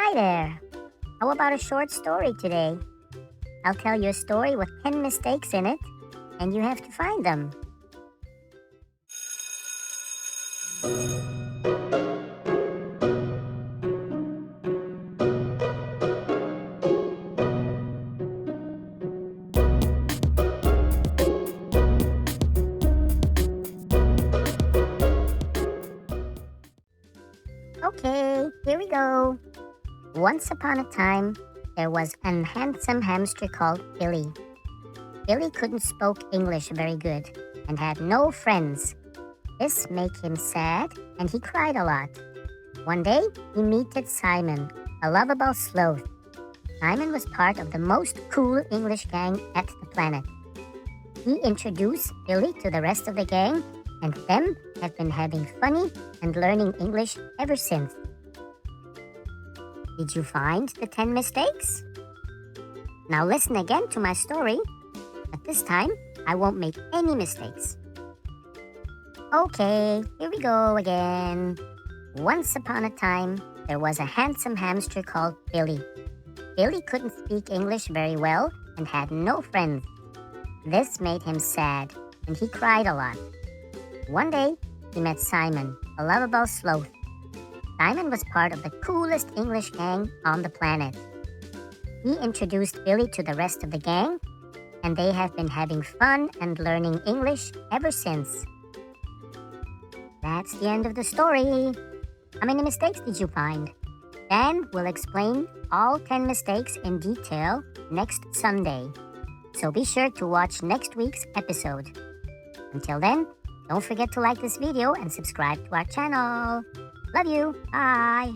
Hi there! How about a short story today? I'll tell you a story with 10 mistakes in it, and you have to find them. Okay, here we go. Once upon a time, there was an handsome hamster called Billy. Billy couldn't speak English very good and had no friends. This made him sad and he cried a lot. One day, he meted Simon, a lovable sloth. Simon was part of the most cool English gang at the planet. He introduced Billy to the rest of the gang, and them have been having funny and learning English ever since. Did you find the 10 mistakes? Now listen again to my story, but this time I won't make any mistakes. Okay, here we go again. Once upon a time, there was a handsome hamster called Billy. Billy couldn't speak English very well and had no friends. This made him sad, and he cried a lot. One day, he met Simon, a lovable sloth. Simon was part of the coolest English gang on the planet. He introduced Billy to the rest of the gang, and they have been having fun and learning English ever since. That's the end of the story. How many mistakes did you find? Dan will explain all 10 mistakes in detail next Sunday. So be sure to watch next week's episode. Until then, don't forget to like this video and subscribe to our channel. Love you. Bye.